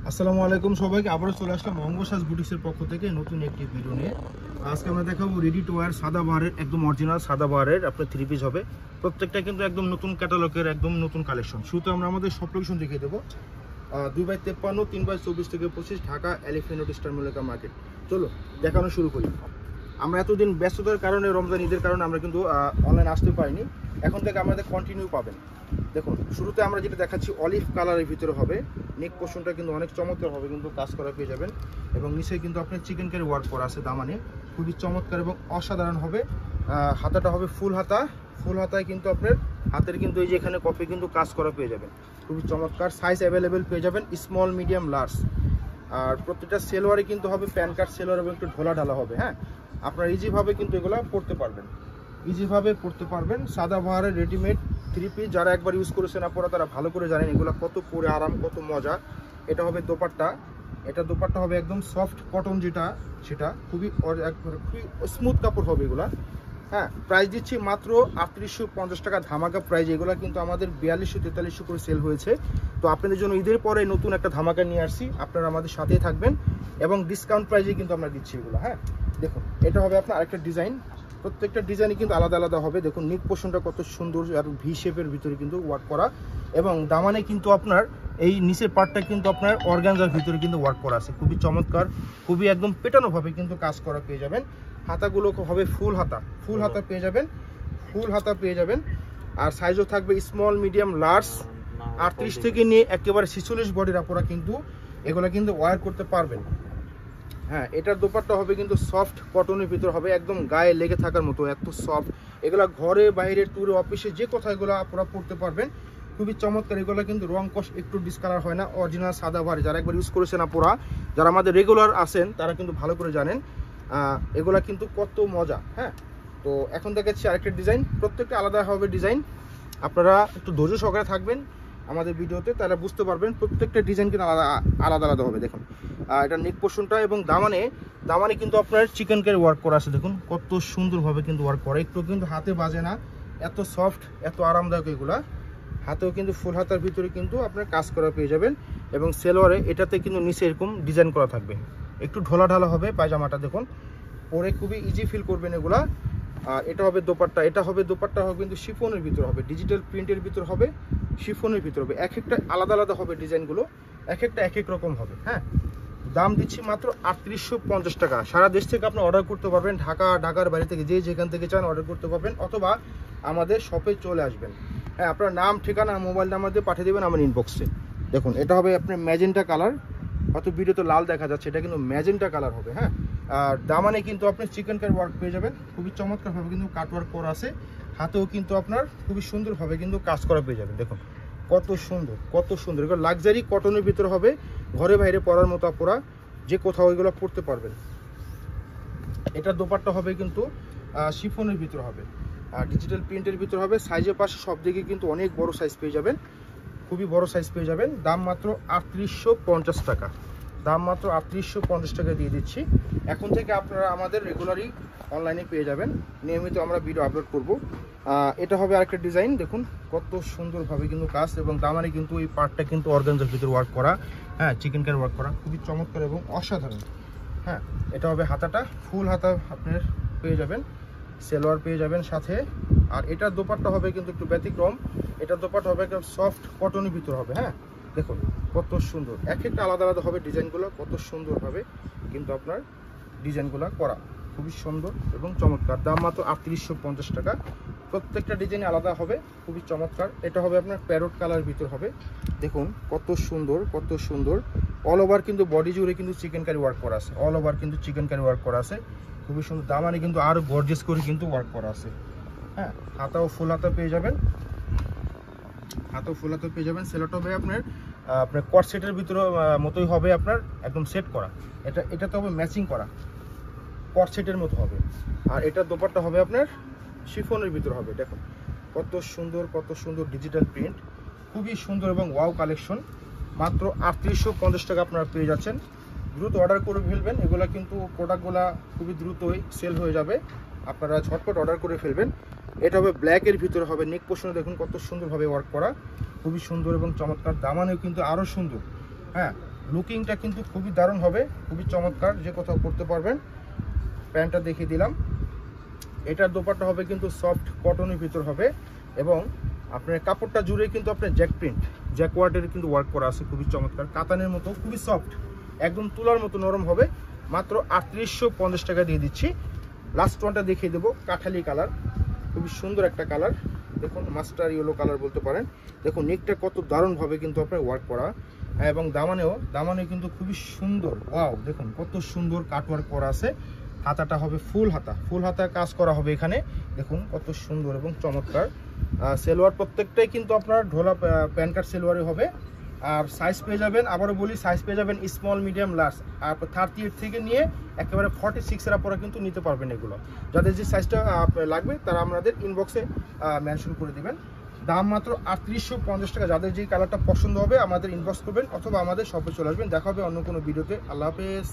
আসসালামু আলাইকুম সবাইকে আবারও চলে আসলাম অঙ্গসাজ বুটিক্সের পক্ষ থেকে নতুন একটি ভিডিও নিয়ে। আজকে আমরা দেখাবো রেডি টু ওয়্যার সাদাবাহারের একদম অরিজিনাল সাদাবাহারের আপনার থ্রি পিস হবে। প্রত্যেকটা কিন্তু একদম নতুন ক্যাটালগের একদম নতুন কালেকশন। শুরুতে আমরা আমাদের সব লোকেশন দেখিয়ে দেবো। 2/53, 3/24 থেকে 25 Dhaka elephant road star Mallika market. চলো দেখানো শুরু করি। আমরা এতদিন ব্যস্ততার কারণে রমজান ঈদের কারণে আমরা কিন্তু অনলাইন আসতে পারিনি। এখন থেকে আমাদের কন্টিনিউ পাবেন। দেখুন শুরুতে আমরা যেটা দেখাচ্ছি অলিভ কালারের ভিতরে হবে। নেক পোর্শনটা কিন্তু অনেক চমৎকার হবে, কিন্তু কাজ করা পেয়ে যাবেন এবং নিচে কিন্তু আপনার চিকেন কারি ওয়ার্ক করা আছে দামানে, খুবই চমৎকার এবং অসাধারণ হবে। হাতাটা হবে ফুল হাতা, ফুল হাতায় কিন্তু আপনার হাতের কিন্তু এই যে এখানে কপি কিন্তু কাজ করা পেয়ে যাবেন, খুবই চমৎকার। সাইজ অ্যাভেলেবেল পেয়ে যাবেন স্মল, মিডিয়াম, লার্জ। আর প্রত্যেকটা সেলোয়ারে কিন্তু হবে প্যান কাট সেলোয়ার এবং একটু ঢোলা ঢালা হবে। হ্যাঁ, আপনারা ইজিভাবে কিন্তু এগুলো পরতে পারবেন, ইজিভাবে পরতে পারবেন। সাদাবাহারের রেডিমেড থ্রি পিস যারা একবার ইউজ করেছেন আপনারা তারা ভালো করে জানেন এগুলো কত পরে আরাম, কত মজা। এটা হবে দোপাট্টা, এটা দোপাট্টা হবে একদম সফট কটন, যেটা সেটা খুবই স্মুথ কাপড় হবে এগুলা। হ্যাঁ, প্রাইস দিচ্ছি মাত্র 3850 টাকা ধামাকা প্রাইস। এগুলো কিন্তু আমাদের 4200-4300 করে সেল হয়েছে। তো আপনাদের জন্য ঈদের পরে নতুন একটা ধামাকা নিয়ে আসছি, আপনারা আমাদের সাথেই থাকবেন এবং ডিসকাউন্ট প্রাইসে কিন্তু আমরা দিচ্ছি এগুলো। হ্যাঁ দেখুন, এটা হবে আপনার আরেকটা ডিজাইন। প্রত্যেকটা ডিজাইনই কিন্তু আলাদা আলাদা হবে। দেখুন নেক পোর্শনটা কত সুন্দর আর ভি শেপের ভিতরে কিন্তু ওয়ার্ক করা, এবং দামানে কিন্তু আপনার এই নিচের পার্টটা কিন্তু আপনার অর্গানজার ভিতরে কিন্তু ওয়ার্ক করা আছে, খুবই চমৎকার, খুবই একদম পেটানোভাবে কিন্তু কাজ করা পেয়ে যাবেন। হাতাগুলো হবে ফুল হাতা, ফুল হাতা পেয়ে যাবেন, ফুল হাতা পেয়ে যাবেন। আর সাইজও থাকবে স্মল, মিডিয়াম, লার্জ। 38 থেকে নিয়ে একেবারে 46 বডির আপনারা কিন্তু এগুলো কিন্তু ওয়্যার করতে পারবেন। হ্যাঁ, এটার দোপাট্টা হবে কিন্তু সফট কটনের ভিতর হবে, একদম গায়ে লেগে থাকার মতো, এত সফট। এগুলা ঘরে বাইরে ট্যুরে অফিসে যে কোথাও এগুলো আপনারা পড়তে পারবেন, খুবই চমৎকার। এগুলো কিন্তু রং কষ একটু ডিসকালার হয় না, অরিজিনাল সাদাবাহার। যারা একবার ইউজ করেছেন আপনারা, যারা আমাদের রেগুলার আছেন তারা কিন্তু ভালো করে জানেন এগুলা কিন্তু কত মজা। হ্যাঁ, তো এখন দেখাচ্ছি আরেকটা ডিজাইন, প্রত্যেকটা আলাদা হবে ডিজাইন। আপনারা একটু ধৈর্য সহকারে থাকবেন আমাদের ভিডিওতে, তাহলে বুঝতে পারবেন প্রত্যেকটা ডিজাইন কিন্তু আলাদা আলাদা আলাদা হবে। দেখুন এটা নেক পোর্শনটা এবং দামানে, দামানে কিন্তু আপনার চিকেন কারি ওয়ার্ক করা আছে। দেখুন কত সুন্দরভাবে কিন্তু ওয়ার্ক করা, একটু কিন্তু হাতে বাজে না, এত সফট, এত আরামদায়ক এগুলা। হাতেও কিন্তু ফুল হাতার ভিতরে কিন্তু আপনার কাজ করা পেয়ে যাবেন এবং সেলোয়ারে এটাতে কিন্তু নিচে এরকম ডিজাইন করা থাকবে, একটু ঢোলা ঢালা হবে পায়জামাটা। দেখুন পরে খুবই ইজি ফিল করবেন এগুলা। আর এটা হবে দোপাট্টা, এটা হবে দোপাট্টা হবে কিন্তু শিফনের ভিতর হবে, ডিজিটাল প্রিন্টের ভিতর হবে, শিফনের ভিতর হবে। এক একটা আলাদা আলাদা হবে ডিজাইনগুলো, এক একটা এক এক রকম হবে। হ্যাঁ, দাম দিচ্ছি মাত্র 3850 টাকা। সারা দেশ থেকে আপনি অর্ডার করতে পারবেন, ঢাকার বাইরে থেকে যে যেখান থেকে চান অর্ডার করতে পারবেন, অথবা আমাদের শপে চলে আসবেন। হ্যাঁ, আপনার নাম, ঠিকানা, মোবাইল নাম্বার দিয়ে পাঠিয়ে দেবেন আমার ইনবক্সে। দেখুন এটা হবে আপনার ম্যাজেন্টা কালার, হয়তো ভিডিওতে লাল দেখা যাচ্ছে, এটা কিন্তু ম্যাজেন্টা কালার হবে। হ্যাঁ, আর দামানে কিন্তু আপনি চিকেন কারি ওয়ার্ক পেয়ে যাবেন, খুবই চমৎকারভাবে কিন্তু কাট ওয়ার্ক করা আছে। হাতেও কিন্তু আপনার খুবই সুন্দরভাবে কিন্তু কাজ করা পেয়ে যাবেন। দেখুন কত সুন্দর, কত সুন্দর। এগুলো লাক্সারি কটনের ভিতরে হবে, ঘরে বাইরে পরার মতো আপনারা যে কোথাও এগুলো পরতে পারবেন। এটার দোপাট্টা হবে কিন্তু শিফনের ভিতর হবে, আর ডিজিটাল প্রিন্টের ভিতর হবে। সাইজের পাশে সব দিকে কিন্তু অনেক বড় সাইজ পেয়ে যাবেন, খুবই বড় সাইজ পেয়ে যাবেন। দাম মাত্র 3850 টাকা, দাম মাত্র 3850 টাকা দিয়ে দিচ্ছি। এখন থেকে আপনারা আমাদের রেগুলারই অনলাইনে পেয়ে যাবেন, নিয়মিত আমরা ভিডিও আপলোড করব। এটা হবে আরেকটা ডিজাইন। দেখুন কত সুন্দরভাবে কিন্তু কাজ, এবং দামানে কিন্তু এই পার্টটা কিন্তু অর্গানজার ভিতর ওয়ার্ক করা। হ্যাঁ, চিকেন কারি ওয়ার্ক করা, খুবই চমৎকার এবং অসাধারণ। হ্যাঁ, এটা হবে হাতাটা, ফুল হাতা আপনার পেয়ে যাবেন, সেলোয়ার পেয়ে যাবেন সাথে। আর এটার দোপাট্টা হবে কিন্তু একটু ব্যতিক্রম, এটার দোপাট্টা হবে একদম সফট কটনের ভিতর হবে। হ্যাঁ দেখুন কত সুন্দর, এক একটা আলাদা আলাদা হবে ডিজাইনগুলো, কত সুন্দরভাবে কিন্তু আপনার ডিজাইনগুলো করা, খুবই সুন্দর এবং চমৎকার। দাম মাত্র 3850 টাকা। প্রত্যেকটা ডিজাইন আলাদা হবে, খুবই চমৎকার। এটা হবে আপনার প্যারোট কালার ভিতর হবে। দেখুন কত সুন্দর, কত সুন্দর। অল ওভার কিন্তু বডি জুড়ে কিন্তু চিকেন কারি ওয়ার্ক করা আছে, অল ওভার কিন্তু চিকেন কারি ওয়ার্ক করা আছে, খুবই সুন্দর। দামানে কিন্তু আরও গর্জিয়াস করে কিন্তু ওয়ার্ক করা আছে। হ্যাঁ, হাতাও ফুল হাতা পেয়ে যাবেন, হাতাও ফুল হাতা পেয়ে যাবেন। সেলোটা হবে আপনার আপনার কট সেটের ভিতরে মতোই হবে, আপনার একদম সেট করা। এটা তো হবে ম্যাচিং করা, কট সেটের মতো হবে। আর এটার দোপাট্টা হবে আপনার শিফনের ভিতর হবে। দেখুন কত সুন্দর, কত সুন্দর ডিজিটাল প্রিন্ট, খুবই সুন্দর এবং ওয়াও কালেকশন। মাত্র 3850 টাকা আপনারা পেয়ে যাচ্ছেন। দ্রুত অর্ডার করে ফেলবেন, এগুলা কিন্তু প্রোডাক্টগুলা খুবই দ্রুতই সেল হয়ে যাবে, আপনারা ঝটপট অর্ডার করে ফেলবেন। এটা হবে ব্ল্যাকের ভিতরে হবে, নেক পোর্শনে দেখুন কত সুন্দরভাবে ওয়ার্ক করা, খুবই সুন্দর এবং চমৎকার। দামানেও কিন্তু আরও সুন্দর। হ্যাঁ, লুকিংটা কিন্তু খুবই দারুণ হবে, খুবই চমৎকার, যে কোথাও পরতে পারবেন। প্যান্টটা দেখিয়ে দিলাম। এটার দোপাট্টা হবে কিন্তু সফট কটনের ভিতর হবে এবং আপনার কাপড়টা জুড়ে কিন্তু আপনার জ্যাক প্রিন্ট, জ্যাকওয়ার্ডের কিন্তু ওয়ার্ক করা আছে, খুবই চমৎকার, কাতানের মতো, খুবই সফট, একদম তুলার মতো নরম হবে। মাত্র 3850 টাকা দিয়ে দিচ্ছি। লাস্ট ওয়ানটা দেখিয়ে দেবো, কাঠালি কালার, খুবই সুন্দর একটা কালার, দেখুন মাস্টার ইয়েলো কালার বলতে পারেন। দেখুন নেকটা কত দারুণভাবে কিন্তু আপনার ওয়ার্ক করা এবং দামানেও কিন্তু খুবই সুন্দর। ওয়াও, দেখুন কত সুন্দর কাটওয়ার্ক করা আছে। হাতাটা হবে ফুল হাতা কাজ করা হবে এখানে, দেখুন কত সুন্দর এবং চমৎকার। সেলোয়ার প্রত্যেকটাই কিন্তু আপনার ঢোলা প্যান্ট কাট সেলোয়ারে হবে। আর সাইজ পেয়ে যাবেন, আবারও বলি, সাইজ পেয়ে যাবেন স্মল, মিডিয়াম, লার্জ। আর 38 থেকে নিয়ে একেবারে 46 এর পরে কিন্তু নিতে পারবেন এগুলো। যাদের যে সাইজটা লাগবে তারা আমাদের ইনবক্সে মেনশন করে দিবেন। দাম মাত্র 3850 টাকা। যাদের যেই কালারটা পছন্দ হবে আমাদের ইনবক্স করবেন অথবা আমাদের শপে চলে আসবেন। দেখা হবে অন্য কোনো ভিডিওতে। আল্লাহ হাফেজ।